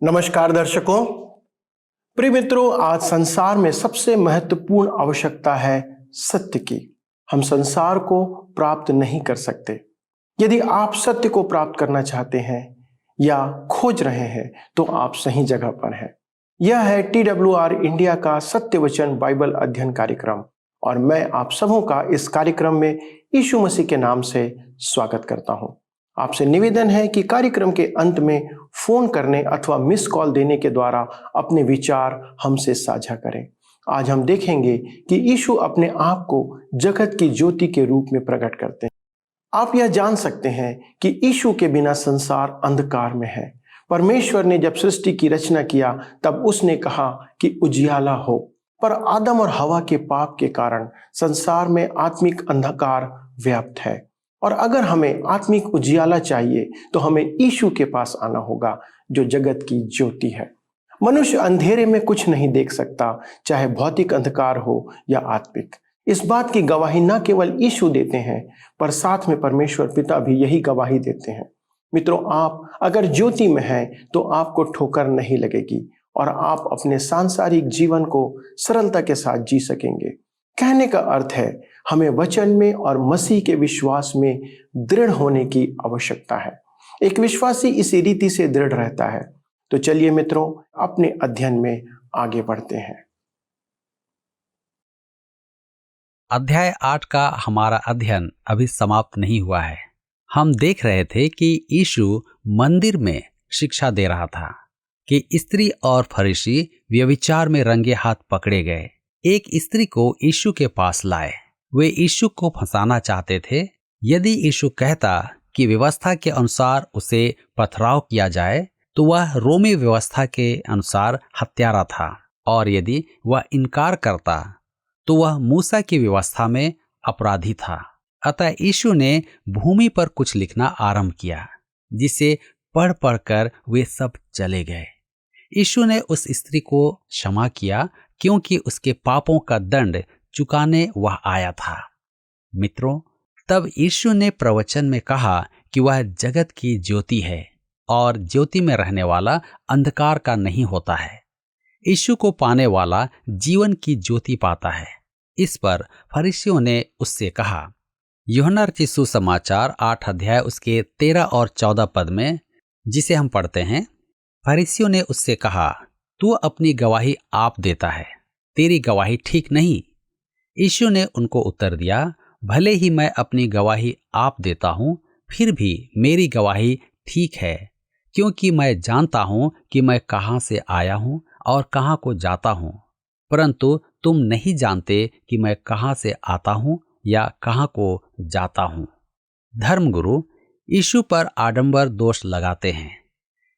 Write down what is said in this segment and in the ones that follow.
नमस्कार दर्शकों। प्रिय मित्रों, आज संसार में सबसे महत्वपूर्ण आवश्यकता है सत्य की। हम संसार को प्राप्त नहीं कर सकते। यदि आप सत्य को प्राप्त करना चाहते हैं या खोज रहे हैं तो आप सही जगह पर हैं। यह है TWR इंडिया का सत्य वचन बाइबल अध्ययन कार्यक्रम और मैं आप सबों का इस कार्यक्रम में यीशु मसीह के नाम से स्वागत करता हूं। आपसे निवेदन है कि कार्यक्रम के अंत में फोन करने अथवा मिस कॉल देने के द्वारा अपने विचार हमसे साझा करें। आज हम देखेंगे कि यीशु अपने आप को जगत की ज्योति के रूप में प्रकट करते हैं। आप यह जान सकते हैं कि यीशु के बिना संसार अंधकार में है। परमेश्वर ने जब सृष्टि की रचना किया तब उसने कहा कि उजियाला हो, पर आदम और हवा के पाप के कारण संसार में आत्मिक अंधकार व्याप्त है। और अगर हमें आत्मिक उजियाला चाहिए तो हमें यीशु के पास आना होगा जो जगत की ज्योति है। मनुष्य अंधेरे में कुछ नहीं देख सकता, चाहे भौतिक अंधकार हो या आत्मिक। इस बात की गवाही न केवल यीशु देते हैं पर साथ में परमेश्वर पिता भी यही गवाही देते हैं। मित्रों, आप अगर ज्योति में हैं तो आपको ठोकर नहीं लगेगी और आप अपने सांसारिक जीवन को सरलता के साथ जी सकेंगे। कहने का अर्थ है हमें वचन में और मसीह के विश्वास में दृढ़ होने की आवश्यकता है। एक विश्वासी इसी रीति से दृढ़ रहता है। तो चलिए मित्रों, अपने अध्ययन में आगे बढ़ते हैं। अध्याय 8 का हमारा अध्ययन अभी समाप्त नहीं हुआ है। हम देख रहे थे कि यीशु मंदिर में शिक्षा दे रहा था कि स्त्री और फरीसी व्यभिचार में रंगे हाथ पकड़े गए। एक स्त्री को यीशु के पास लाए। वे यीशु को फंसाना चाहते थे। यदि यीशु कहता कि व्यवस्था के अनुसार उसे पथराव किया जाए तो वह रोमी व्यवस्था के अनुसार हत्यारा था, और यदि वह इनकार करता तो वह मूसा की व्यवस्था में अपराधी था। अतः यीशु ने भूमि पर कुछ लिखना आरंभ किया, जिसे पढ़ पढ़कर वे सब चले गए। यीशु ने उस स्त्री को क्षमा किया क्योंकि उसके पापों का दंड चुकाने वह आया था। मित्रों, तब यीशु ने प्रवचन में कहा कि वह जगत की ज्योति है और ज्योति में रहने वाला अंधकार का नहीं होता है। यीशु को पाने वाला जीवन की ज्योति पाता है। इस पर फरीसियों ने उससे कहा, यूहन्ना रचित सुसमाचार 8 अध्याय उसके 13 और 14 पद में, जिसे हम पढ़ते हैं। फरीसियों ने उससे कहा, तू अपनी गवाही आप देता है, तेरी गवाही ठीक नहीं। यीशु ने उनको उत्तर दिया, भले ही मैं अपनी गवाही आप देता हूं, फिर भी मेरी गवाही ठीक है, क्योंकि मैं जानता हूं कि मैं कहां से आया हूं और कहां को जाता हूं, परंतु तुम नहीं जानते कि मैं कहां से आता हूं या कहां को जाता हूं। धर्मगुरु यीशु पर आडंबर दोष लगाते हैं।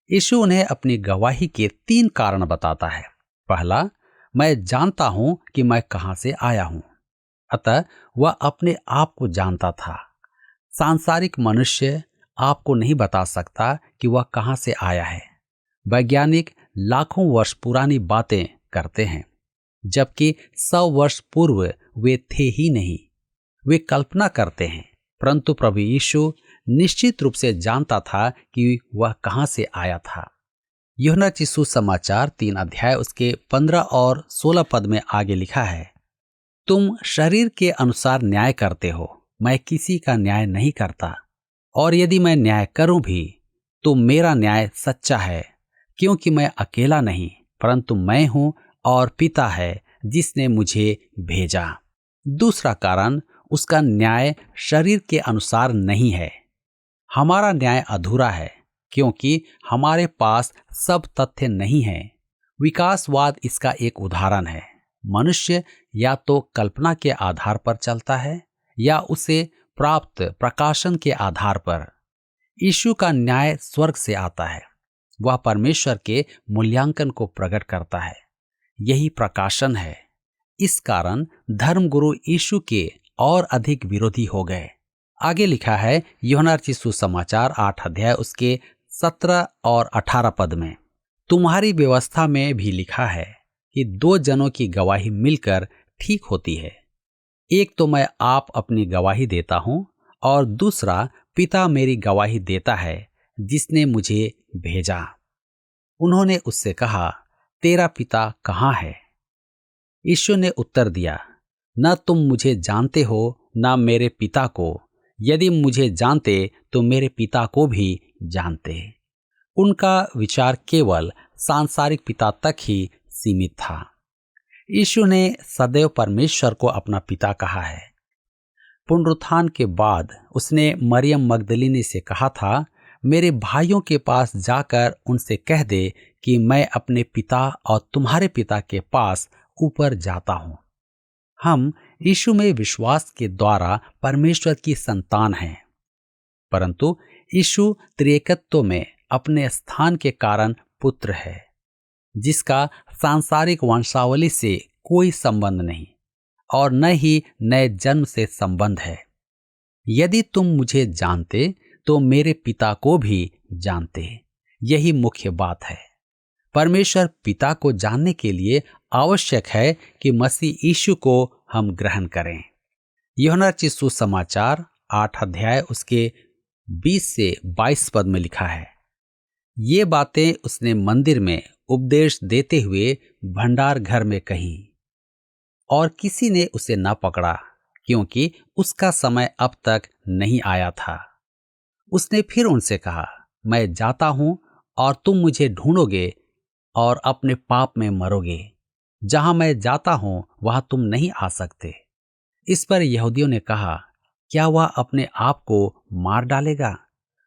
यीशु उन्हें अपनी गवाही के 3 कारण बताता है। पहला, मैं जानता हूं कि मैं कहां से आया हूं। अतः वह अपने आप को जानता था। सांसारिक मनुष्य आपको नहीं बता सकता कि वह कहां से आया है। वैज्ञानिक लाखों वर्ष पुरानी बातें करते हैं, जबकि 100 वर्ष पूर्व वे थे ही नहीं। वे कल्पना करते हैं, परंतु प्रभु यीशु निश्चित रूप से जानता था कि वह कहां से आया था। यूहन्ना रचित सुसमाचार 3 अध्याय उसके 15 और 16 पद में आगे लिखा है, तुम शरीर के अनुसार न्याय करते हो, मैं किसी का न्याय नहीं करता, और यदि मैं न्याय करूं भी तो मेरा न्याय सच्चा है, क्योंकि मैं अकेला नहीं परंतु मैं हूं और पिता है जिसने मुझे भेजा। दूसरा कारण, उसका न्याय शरीर के अनुसार नहीं है। हमारा न्याय अधूरा है क्योंकि हमारे पास सब तथ्य नहीं है। विकासवाद इसका एक उदाहरण है। मनुष्य या तो कल्पना के आधार पर चलता है या उसे प्राप्त प्रकाशन के आधार पर। यीशु का न्याय स्वर्ग से आता है। वह परमेश्वर के मूल्यांकन को प्रकट करता है। यही प्रकाशन है। इस कारण धर्मगुरु यीशु के और अधिक विरोधी हो गए। आगे लिखा है यूहन्ना रचित सुसमाचार 8 अध्याय उसके 17 और 18 पद में, तुम्हारी व्यवस्था में भी लिखा है कि 2 जनों की गवाही मिलकर ठीक होती है। एक तो मैं आप अपनी गवाही देता हूं और दूसरा पिता मेरी गवाही देता है जिसने मुझे भेजा। उन्होंने उससे कहा, तेरा पिता कहाँ है? यीशु ने उत्तर दिया, न तुम मुझे जानते हो न मेरे पिता को। यदि मुझे जानते तो मेरे पिता को भी जानते। उनका विचार केवल सांसारिक पिता तक ही सीमित था। यीशु ने सदैव परमेश्वर को अपना पिता कहा है। पुनरुत्थान के बाद उसने मरियम मगदलीनी से कहा था, मेरे भाइयों के पास जाकर उनसे कह दे कि मैं अपने पिता और तुम्हारे पिता के पास ऊपर जाता हूं। हम यीशु में विश्वास के द्वारा परमेश्वर की संतान हैं, परंतु यीशु त्रिएकत्व में अपने स्थान के कारण पुत्र है, जिसका सांसारिक वंशावली से कोई संबंध नहीं और न ही नए जन्म से संबंध है। यदि तुम मुझे जानते तो मेरे पिता को भी जानते। यही मुख्य बात है। परमेश्वर पिता को जानने के लिए आवश्यक है कि मसीह यीशु को हम ग्रहण करें। यूहन्ना रचित सुसमाचार 8 अध्याय उसके 20 से 22 पद में लिखा है, ये बातें उसने मंदिर में उपदेश देते हुए भंडार घर में कही, और किसी ने उसे न पकड़ा, क्योंकि उसका समय अब तक नहीं आया था। उसने फिर उनसे कहा, मैं जाता हूं और तुम मुझे ढूंढोगे और अपने पाप में मरोगे। जहां मैं जाता हूं वहां तुम नहीं आ सकते। इस पर यहूदियों ने कहा, क्या वह अपने आप को मार डालेगा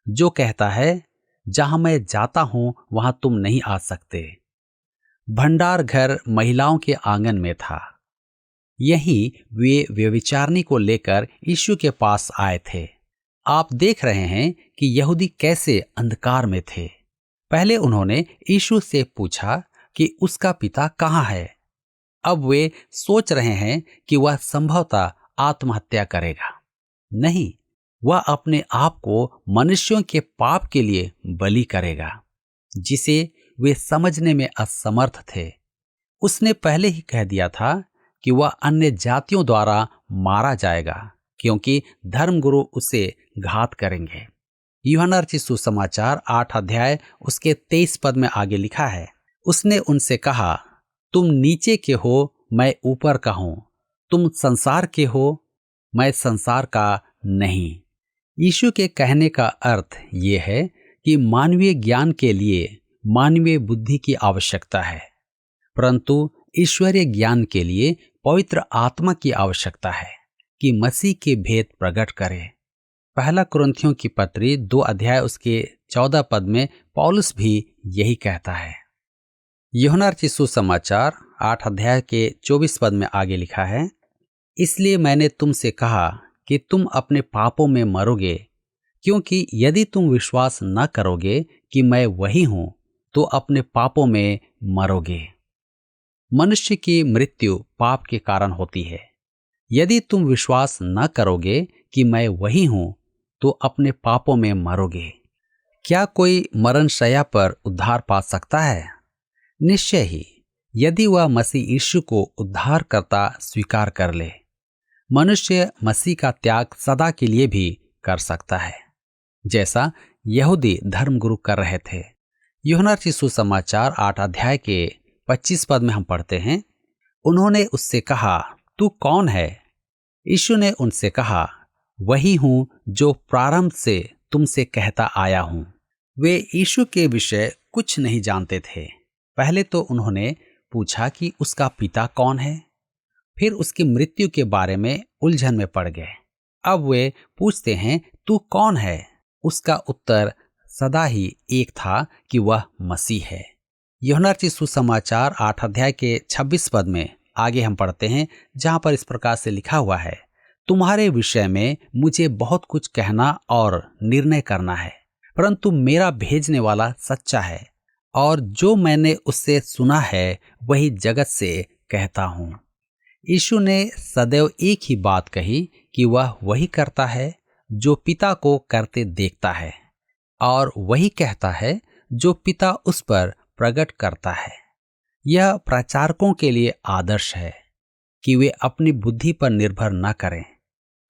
जो कहता है, जहां मैं जाता हूं वहां तुम नहीं आ सकते? भंडार घर महिलाओं के आंगन में था। यहीं वे व्यभिचारिणी को लेकर यीशु के पास आए थे। आप देख रहे हैं कि यहूदी कैसे अंधकार में थे। पहले उन्होंने यीशु से पूछा कि उसका पिता कहाँ है। अब वे सोच रहे हैं कि वह संभवतः आत्महत्या करेगा। नहीं, वह अपने आप को मनुष्यों के पाप के लिए बलि करेगा, जिसे वे समझने में असमर्थ थे। उसने पहले ही कह दिया था कि वह अन्य जातियों द्वारा मारा जाएगा, क्योंकि धर्मगुरु उसे घात करेंगे। यूहन्ना रचित सुसमाचार 8 अध्याय उसके 23 पद में आगे लिखा है, उसने उनसे कहा, तुम नीचे के हो, मैं ऊपर का हूं। तुम संसार के हो, मैं संसार का नहीं। यीशु के कहने का अर्थ ये है कि मानवीय ज्ञान के लिए मानवीय बुद्धि की आवश्यकता है, परंतु ईश्वरीय ज्ञान के लिए पवित्र आत्मा की आवश्यकता है कि मसीह के भेद प्रकट करे। पहला कुरिन्थियों की पत्री 2 अध्याय उसके 14 पद में पौलुस भी यही कहता है। यूहन्ना रचित सुसमाचार 8 अध्याय के 24 पद में आगे लिखा है, इसलिए मैंने तुमसे कहा कि तुम अपने पापों में मरोगे, क्योंकि यदि तुम विश्वास न करोगे कि मैं वही हूं तो अपने पापों में मरोगे। मनुष्य की मृत्यु पाप के कारण होती है। यदि तुम विश्वास न करोगे कि मैं वही हूं तो अपने पापों में मरोगे। क्या कोई मरणशैया पर उद्धार पा सकता है? निश्चय ही, यदि वह मसीह यीशु को उद्धारकर्ता स्वीकार कर ले। मनुष्य मसीह का त्याग सदा के लिए भी कर सकता है, जैसा यहूदी धर्मगुरु कर रहे थे। यूहन्ना रचित सुसमाचार 8 अध्याय के 25 पद में हम पढ़ते हैं, उन्होंने उससे कहा, तू कौन है? यीशु ने उनसे कहा, वही हूं जो प्रारंभ से तुमसे कहता आया हूं। वे यीशु के विषय कुछ नहीं जानते थे। पहले तो उन्होंने पूछा कि उसका पिता कौन है, फिर उसकी मृत्यु के बारे में उलझन में पड़ गए। अब वे पूछते हैं, तू कौन है? उसका उत्तर सदा ही एक था कि वह मसीह है। यूहन्ना रचित सुसमाचार 8 अध्याय के 26 पद में आगे हम पढ़ते हैं, जहां पर इस प्रकार से लिखा हुआ है, तुम्हारे विषय में मुझे बहुत कुछ कहना और निर्णय करना है, परंतु मेरा भेजने वाला सच्चा है, और जो मैंने उससे सुना है वही जगत से कहता हूं। यीशु ने सदैव एक ही बात कही कि वह वही करता है जो पिता को करते देखता है, और वही कहता है जो पिता उस पर प्रकट करता है। यह प्रचारकों के लिए आदर्श है कि वे अपनी बुद्धि पर निर्भर न करें।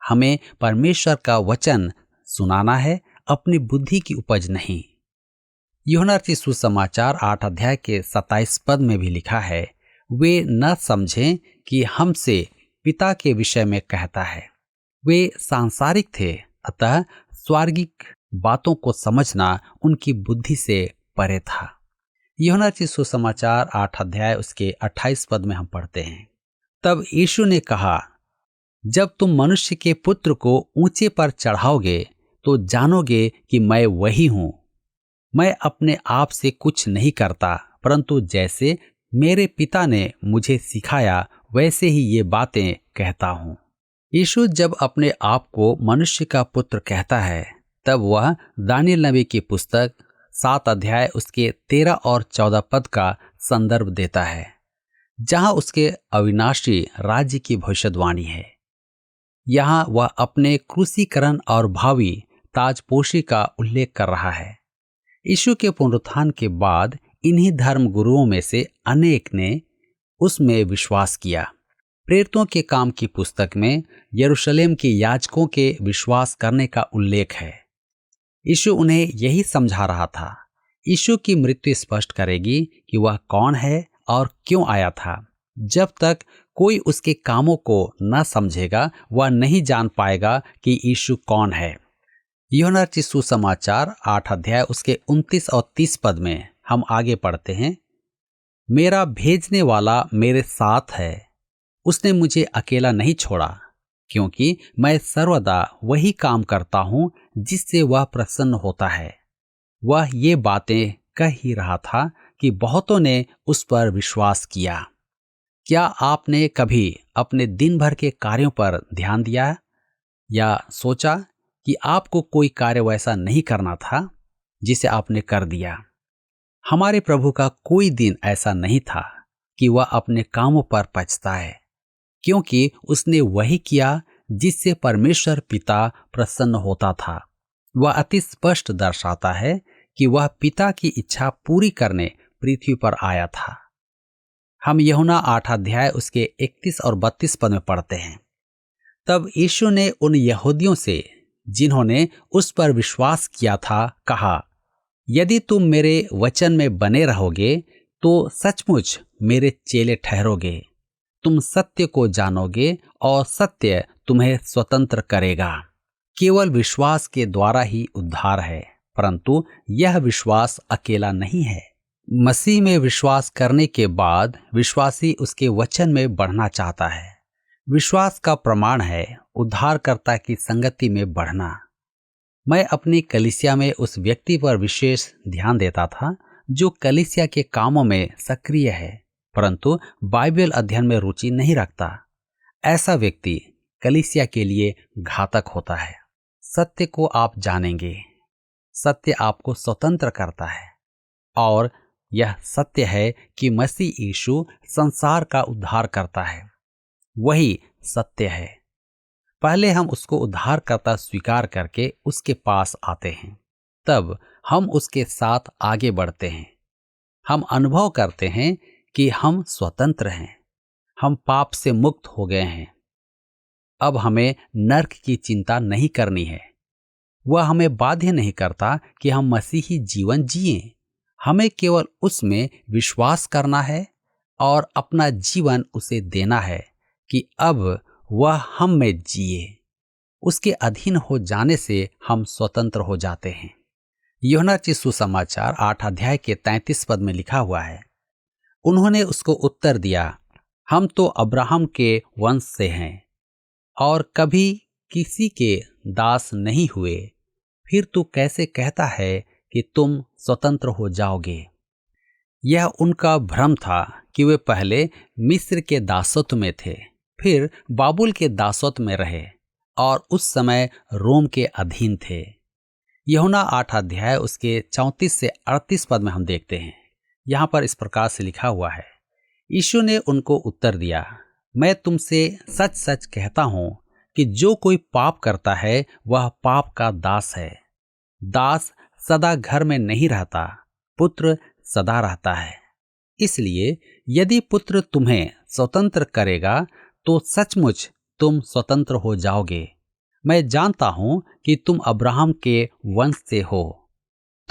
हमें परमेश्वर का वचन सुनाना है, अपनी बुद्धि की उपज नहीं। यूहन्ना रचित सुसमाचार 8 अध्याय के 27 पद में भी लिखा है, वे न समझें कि हमसे पिता के विषय में कहता है। वे सांसारिक थे, अतः स्वर्गिक बातों को समझना उनकी बुद्धि से परे था। यूहन्ना रचित सुसमाचार 8 अध्याय उसके 28 पद में हम पढ़ते हैं, तब यीशु ने कहा, जब तुम मनुष्य के पुत्र को ऊंचे पर चढ़ाओगे तो जानोगे कि मैं वही हूं। मैं अपने आप से कुछ नहीं करता, परंतु जैसे मेरे पिता ने मुझे सिखाया वैसे ही ये बातें कहता हूं। यीशु जब अपने आप को मनुष्य का पुत्र कहता है, तब वह दानियेल नबी की पुस्तक 7 अध्याय उसके 13 और 14 पद का संदर्भ देता है, जहां उसके अविनाशी राज्य की भविष्यवाणी है। यहाँ वह अपने क्रूसीकरण और भावी ताजपोशी का उल्लेख कर रहा है। यीशु के पुनरुत्थान के बाद इन्हीं धर्म गुरुओं में से अनेक ने उसमें विश्वास किया। प्रेरितों के काम की पुस्तक में यरूशलेम के याजकों के विश्वास करने का उल्लेख है। यीशु उन्हें यही समझा रहा था। यीशु की मृत्यु स्पष्ट करेगी कि वह कौन है और क्यों आया था। जब तक कोई उसके कामों को न समझेगा, वह नहीं जान पाएगा कि यीशु कौन है। यूहन्ना रचित सुसमाचार 8 अध्याय उसके 29 और 30 पद में हम आगे पढ़ते हैं, मेरा भेजने वाला मेरे साथ है, उसने मुझे अकेला नहीं छोड़ा, क्योंकि मैं सर्वदा वही काम करता हूं जिससे वह प्रसन्न होता है। वह ये बातें कह ही रहा था कि बहुतों ने उस पर विश्वास किया। क्या आपने कभी अपने दिन भर के कार्यों पर ध्यान दिया या सोचा कि आपको कोई कार्य वैसा नहीं करना था जिसे आपने कर दिया? हमारे प्रभु का कोई दिन ऐसा नहीं था कि वह अपने कामों पर पछताए, क्योंकि उसने वही किया जिससे परमेश्वर पिता प्रसन्न होता था। वह अति स्पष्ट दर्शाता है कि वह पिता की इच्छा पूरी करने पृथ्वी पर आया था। हम यूहन्ना 8 अध्याय उसके 31 और 32 पद में पढ़ते हैं, तब यीशु ने उन यहूदियों से जिन्होंने उस पर विश्वास किया था कहा, यदि तुम मेरे वचन में बने रहोगे तो सचमुच मेरे चेले ठहरोगे। तुम सत्य को जानोगे और सत्य तुम्हें स्वतंत्र करेगा। केवल विश्वास के द्वारा ही उद्धार है, परंतु यह विश्वास अकेला नहीं है। मसीह में विश्वास करने के बाद विश्वासी उसके वचन में बढ़ना चाहता है। विश्वास का प्रमाण है उद्धारकर्ता की संगति में बढ़ना। मैं अपनी कलीसिया में उस व्यक्ति पर विशेष ध्यान देता था जो कलीसिया के कामों में सक्रिय है, परंतु बाइबल अध्ययन में रुचि नहीं रखता। ऐसा व्यक्ति कलीसिया के लिए घातक होता है। सत्य को आप जानेंगे, सत्य आपको स्वतंत्र करता है, और यह सत्य है कि मसीह यीशु संसार का उद्धार करता है। वही सत्य है। पहले हम उसको उद्धारकर्ता स्वीकार करके उसके पास आते हैं, तब हम उसके साथ आगे बढ़ते हैं। हम अनुभव करते हैं कि हम स्वतंत्र हैं, हम पाप से मुक्त हो गए हैं। अब हमें नरक की चिंता नहीं करनी है। वह हमें बाध्य नहीं करता कि हम मसीही जीवन जिएं। हमें केवल उसमें विश्वास करना है और अपना जीवन उसे देना है कि अब वह हम में जिए। उसके अधीन हो जाने से हम स्वतंत्र हो जाते हैं। यूहन्ना रचित सुसमाचार 8 अध्याय के 33 पद में लिखा हुआ है, उन्होंने उसको उत्तर दिया, हम तो अब्राहम के वंश से हैं और कभी किसी के दास नहीं हुए, फिर तू कैसे कहता है कि तुम स्वतंत्र हो जाओगे? यह उनका भ्रम था कि वे पहले मिस्र के दासत्व में थे, फिर बाबुल के दासत्व में रहे और उस समय रोम के अधीन थे। यूहन्ना 8 अध्याय उसके 34 से 38 पद में हम देखते हैं, यहाँ पर इस प्रकार से लिखा हुआ है, यीशु ने उनको उत्तर दिया, मैं तुमसे सच सच कहता हूं कि जो कोई पाप करता है वह पाप का दास है। दास सदा घर में नहीं रहता, पुत्र सदा रहता है। इसलिए यदि पुत्र तुम्हें स्वतंत्र करेगा तो सचमुच तुम स्वतंत्र हो जाओगे। मैं जानता हूं कि तुम अब्राहम के वंश से हो,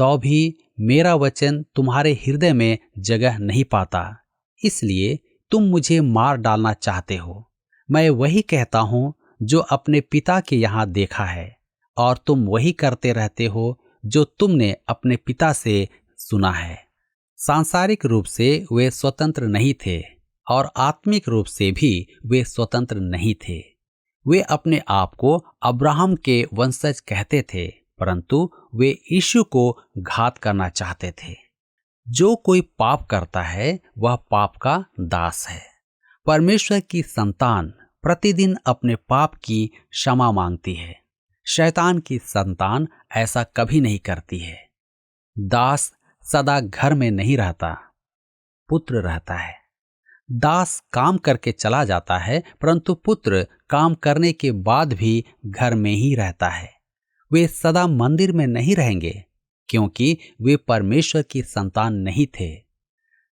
तो भी मेरा वचन तुम्हारे हृदय में जगह नहीं पाता, इसलिए तुम मुझे मार डालना चाहते हो। मैं वही कहता हूँ जो अपने पिता के यहाँ देखा है, और तुम वही करते रहते हो जो तुमने अपने पिता से सुना है। सांसारिक रूप से वे स्वतंत्र नहीं थे और आत्मिक रूप से भी वे स्वतंत्र नहीं थे। वे अपने आप को अब्राहम के वंशज कहते थे, परंतु वे यीशु को घात करना चाहते थे। जो कोई पाप करता है वह पाप का दास है। परमेश्वर की संतान प्रतिदिन अपने पाप की क्षमा मांगती है। शैतान की संतान ऐसा कभी नहीं करती है। दास सदा घर में नहीं रहता, पुत्र रहता है। दास काम करके चला जाता है, परंतु पुत्र काम करने के बाद भी घर में ही रहता है। वे सदा मंदिर में नहीं रहेंगे, क्योंकि वे परमेश्वर की संतान नहीं थे।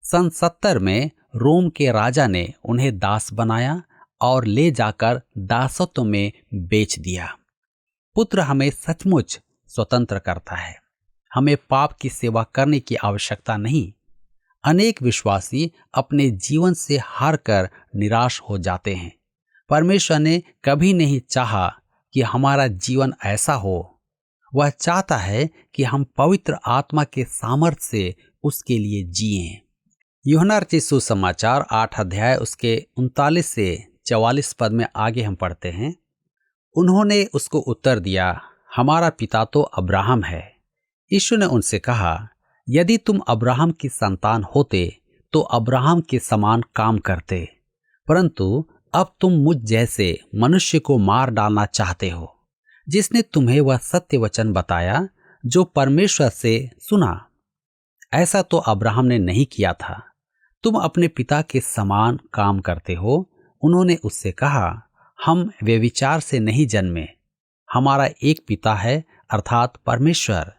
सन 70 में रोम के राजा ने उन्हें दास बनाया और ले जाकर दासत्व में बेच दिया। पुत्र हमें सचमुच स्वतंत्र करता है। हमें पाप की सेवा करने की आवश्यकता नहीं। अनेक विश्वासी अपने जीवन से हार कर निराश हो जाते हैं। परमेश्वर ने कभी नहीं चाहा कि हमारा जीवन ऐसा हो। वह चाहता है कि हम पवित्र आत्मा के सामर्थ्य से उसके लिए जिएं। यूहन्ना रचित सुसमाचार 8 अध्याय उसके 39 से 44 पद में आगे हम पढ़ते हैं। उन्होंने उसको उत्तर दिया, हमारा पिता तो अब्राहम है। यीशु ने उनसे कहा, यदि तुम अब्राहम की संतान होते तो अब्राहम के समान काम करते, परंतु अब तुम मुझ जैसे मनुष्य को मार डालना चाहते हो, जिसने तुम्हें वह सत्य वचन बताया जो परमेश्वर से सुना। ऐसा तो अब्राहम ने नहीं किया था। तुम अपने पिता के समान काम करते हो। उन्होंने उससे कहा, हम व्यभिचार से नहीं जन्मे, हमारा एक पिता है, अर्थात परमेश्वर।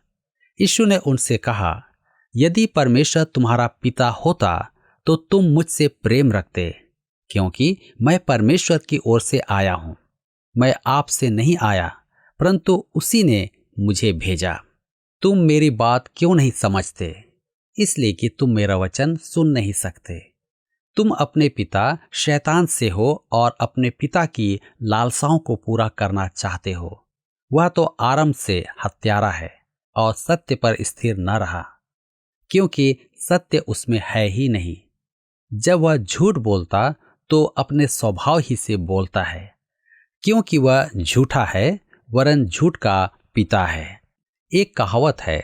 यीशु ने उनसे कहा, यदि परमेश्वर तुम्हारा पिता होता तो तुम मुझसे प्रेम रखते, क्योंकि मैं परमेश्वर की ओर से आया हूं। मैं आपसे नहीं आया, परंतु उसी ने मुझे भेजा। तुम मेरी बात क्यों नहीं समझते? इसलिए कि तुम मेरा वचन सुन नहीं सकते। तुम अपने पिता शैतान से हो और अपने पिता की लालसाओं को पूरा करना चाहते हो। वह तो आरंभ से हत्यारा है और सत्य पर स्थिर न रहा, क्योंकि सत्य उसमें है ही नहीं। जब वह झूठ बोलता तो अपने स्वभाव ही से बोलता है, क्योंकि वह झूठा है, वरन झूठ का पिता है। एक कहावत है,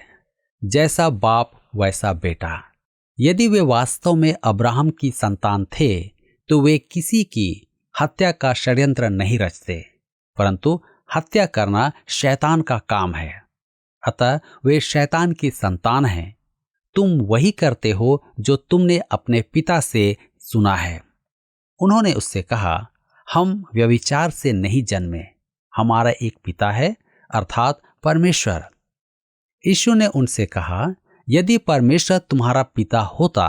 जैसा बाप वैसा बेटा। यदि वे वास्तव में अब्राहम की संतान थे तो वे किसी की हत्या का षड्यंत्र नहीं रचते, परंतु हत्या करना शैतान का काम है। अतः वे शैतान की संतान हैं। तुम वही करते हो जो तुमने अपने पिता से सुना है। उन्होंने उससे कहा, हम व्यभिचार से नहीं जन्मे, हमारा एक पिता है, अर्थात परमेश्वर। यीशु ने उनसे कहा, यदि परमेश्वर तुम्हारा पिता होता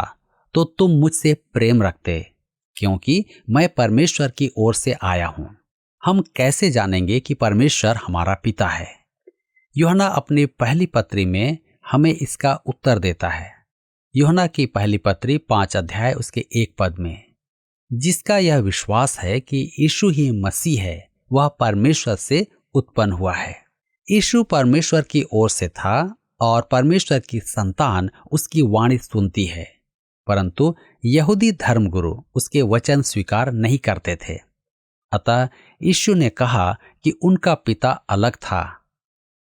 तो तुम मुझसे प्रेम रखते, क्योंकि मैं परमेश्वर की ओर से आया हूं। हम कैसे जानेंगे कि परमेश्वर हमारा पिता है? यूहन्ना अपनी पहली पत्री में हमें इसका उत्तर देता है। यूहन्ना की पहली पत्री 5 अध्याय उसके 1 पद में, जिसका यह विश्वास है कि यीशु ही मसीह है, वह परमेश्वर से उत्पन्न हुआ है। यीशु परमेश्वर की ओर से था और परमेश्वर की संतान उसकी वाणी सुनती है, परंतु यहूदी धर्मगुरु उसके वचन स्वीकार नहीं करते थे। अतः यीशु ने कहा कि उनका पिता अलग था,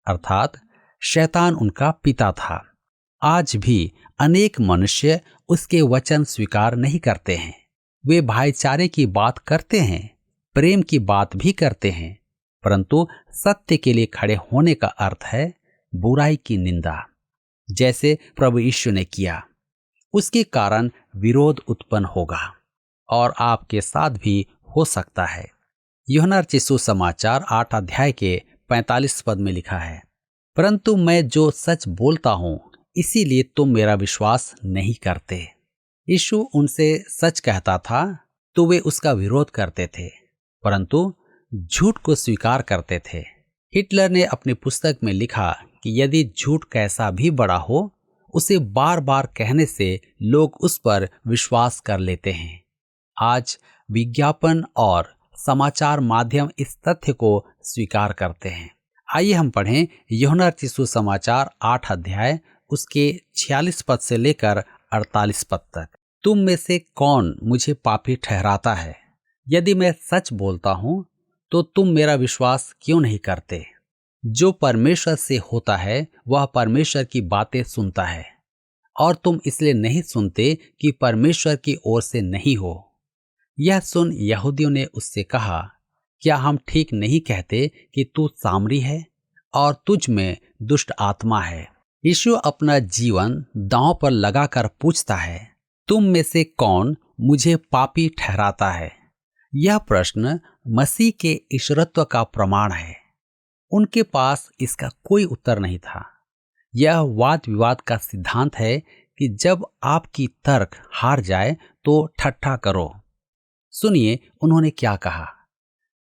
अर्थात शैतान उनका पिता था। आज भी अनेक मनुष्य उसके वचन स्वीकार नहीं करते हैं। वे भाईचारे की बात करते हैं, प्रेम की बात भी करते हैं, परंतु सत्य के लिए खड़े होने का अर्थ है बुराई की निंदा, जैसे प्रभु यीशु ने किया। उसके कारण विरोध उत्पन्न होगा और आपके साथ भी हो सकता है। यूहन्ना रचित सुसमाचार 8 अध्याय के 45 पद में लिखा है, परंतु मैं जो सच बोलता हूं इसीलिए तुम मेरा विश्वास नहीं करते। यीशु उनसे सच कहता था तो वे उसका विरोध करते थे, परंतु झूठ को स्वीकार करते थे। हिटलर ने अपनी पुस्तक में लिखा कि यदि झूठ कैसा भी बड़ा हो, उसे बार बार कहने से लोग उस पर विश्वास कर लेते हैं। आज विज्ञापन और समाचार माध्यम इस तथ्य को स्वीकार करते हैं। आइए हम पढ़ें यूहन्ना रचित सुसमाचार 8 अध्याय उसके 46 पद से लेकर 48 पद तक। तुम में से कौन मुझे पापी ठहराता है? यदि मैं सच बोलता हूं तो तुम मेरा विश्वास क्यों नहीं करते? जो परमेश्वर से होता है वह परमेश्वर की बातें सुनता है, और तुम इसलिए नहीं सुनते कि परमेश्वर की ओर से नहीं हो। यह सुन यहूदियों ने उससे कहा, क्या हम ठीक नहीं कहते कि तू सामरी है और तुझ में दुष्ट आत्मा है? यीशु अपना जीवन दांव पर लगाकर पूछता है, तुम में से कौन मुझे पापी ठहराता है? यह प्रश्न मसीह के ईश्वरत्व का प्रमाण है। उनके पास इसका कोई उत्तर नहीं था। यह वाद विवाद का सिद्धांत है कि जब आपकी तर्क हार जाए तो ठट्ठा करो। सुनिए उन्होंने क्या कहा,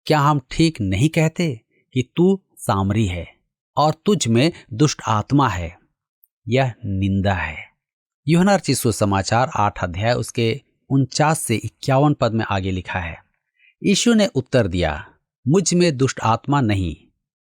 क्या हम ठीक नहीं कहते कि तू सामरी है और तुझ में दुष्ट आत्मा है? यह निंदा है। यूहन्ना रचित सुसमाचार 8 अध्याय उसके 49 से 51 पद में आगे लिखा है, यीशु ने उत्तर दिया, मुझ में दुष्ट आत्मा नहीं,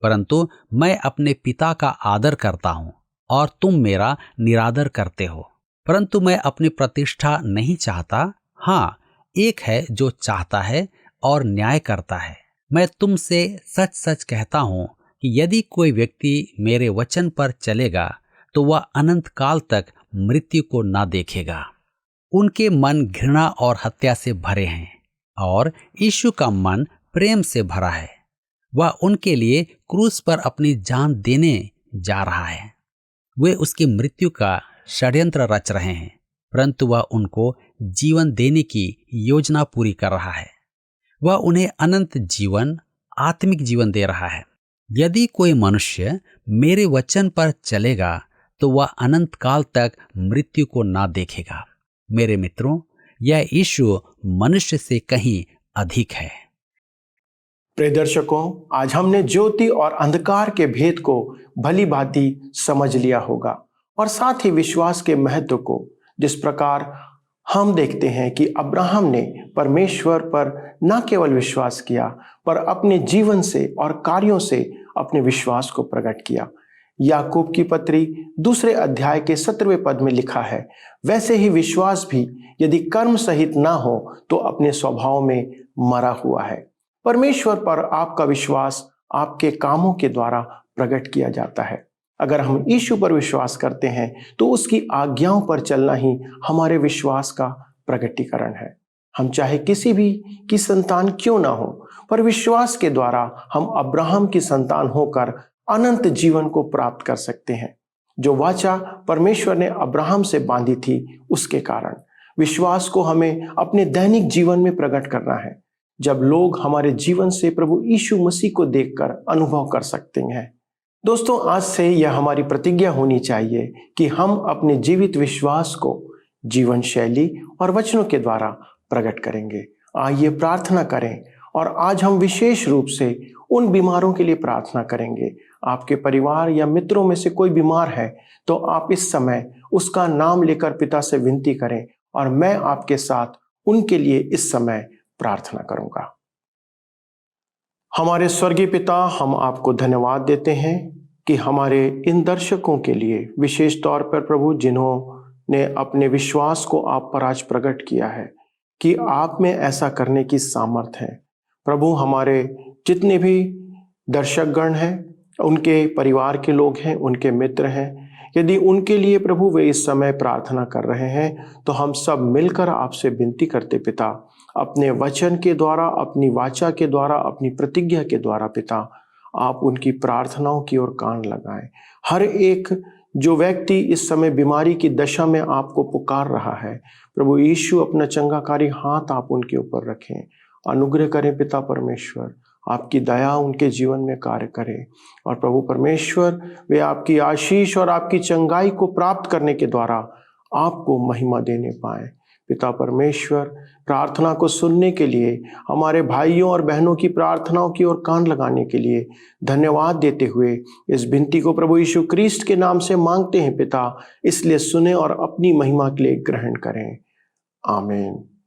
परंतु मैं अपने पिता का आदर करता हूं और तुम मेरा निरादर करते हो। परंतु मैं अपनी प्रतिष्ठा नहीं चाहता, हाँ, एक है जो चाहता है और न्याय करता है। मैं तुमसे सच सच कहता हूं कि यदि कोई व्यक्ति मेरे वचन पर चलेगा तो वह अनंत काल तक मृत्यु को ना देखेगा। उनके मन घृणा और हत्या से भरे हैं और यीशु का मन प्रेम से भरा है। वह उनके लिए क्रूस पर अपनी जान देने जा रहा है। वे उसकी मृत्यु का षड्यंत्र रच रहे हैं, परंतु वह उनको जीवन देने की योजना पूरी कर रहा है। वह उन्हें अनंत जीवन, आत्मिक जीवन दे रहा है। यदि कोई मनुष्य मेरे वचन पर चलेगा तो वह अनंत काल तक मृत्यु को ना देखेगा। मेरे मित्रों, यह यीशु मनुष्य से कहीं अधिक है। प्रिय दर्शकों, आज हमने ज्योति और अंधकार के भेद को भली भांति समझ लिया होगा और साथ ही विश्वास के महत्व को, जिस प्रकार हम देखते हैं कि अब्राहम ने परमेश्वर पर न केवल विश्वास किया पर अपने जीवन से और कार्यों से अपने विश्वास को प्रकट किया। याकूब की पत्री 2 अध्याय के 17वें पद में लिखा है, वैसे ही विश्वास भी यदि कर्म सहित ना हो तो अपने स्वभाव में मरा हुआ है। परमेश्वर पर आपका विश्वास आपके कामों के द्वारा प्रकट किया जाता है। अगर हम यीशु पर विश्वास करते हैं तो उसकी आज्ञाओं पर चलना ही हमारे विश्वास का प्रकटीकरण है। हम चाहे किसी भी की संतान क्यों ना हो, पर विश्वास के द्वारा हम अब्राहम की संतान होकर अनंत जीवन को प्राप्त कर सकते हैं। जो वाचा परमेश्वर ने अब्राहम से बांधी थी, उसके कारण विश्वास को हमें अपने दैनिक जीवन में प्रकट करना है। जब लोग हमारे जीवन से प्रभु यीशु मसीह को देखकर अनुभव कर सकते हैं। दोस्तों, आज से यह हमारी प्रतिज्ञा होनी चाहिए कि हम अपने जीवित विश्वास को जीवन शैली और वचनों के द्वारा प्रकट करेंगे। आइए प्रार्थना करें और आज हम विशेष रूप से उन बीमारों के लिए प्रार्थना करेंगे। आपके परिवार या मित्रों में से कोई बीमार है तो आप इस समय उसका नाम लेकर पिता से विनती करें और मैं आपके साथ उनके लिए इस समय प्रार्थना करूंगा। हमारे स्वर्गीय पिता, हम आपको धन्यवाद देते हैं कि हमारे इन दर्शकों के लिए विशेष तौर पर प्रभु, जिन्होंने अपने विश्वास को आप पर आज प्रकट किया है कि आप में ऐसा करने की सामर्थ्य है। प्रभु, हमारे जितने भी दर्शकगण हैं, उनके परिवार के लोग हैं, उनके मित्र हैं, यदि उनके लिए प्रभु वे इस समय प्रार्थना कर रहे हैं तो हम सब मिलकर आपसे विनती करते पिता, अपने वचन के द्वारा, अपनी वाचा के द्वारा, अपनी प्रतिज्ञा के द्वारा पिता, आप उनकी प्रार्थनाओं की ओर कान लगाएं। हर एक जो व्यक्ति इस समय बीमारी की दशा में आपको पुकार रहा है, प्रभु यीशु अपना चंगाकारी हाथ आप उनके ऊपर रखें। अनुग्रह करें पिता परमेश्वर, आपकी दया उनके जीवन में कार्य करे और प्रभु परमेश्वर वे आपकी आशीष और आपकी चंगाई को प्राप्त करने के द्वारा आपको महिमा देने पाए। पिता परमेश्वर, प्रार्थना को सुनने के लिए, हमारे भाइयों और बहनों की प्रार्थनाओं की ओर कान लगाने के लिए धन्यवाद देते हुए इस विनती को प्रभु यीशु क्रिस्ट के नाम से मांगते हैं पिता, इसलिए सुने और अपनी महिमा के लिए ग्रहण करें। आमीन।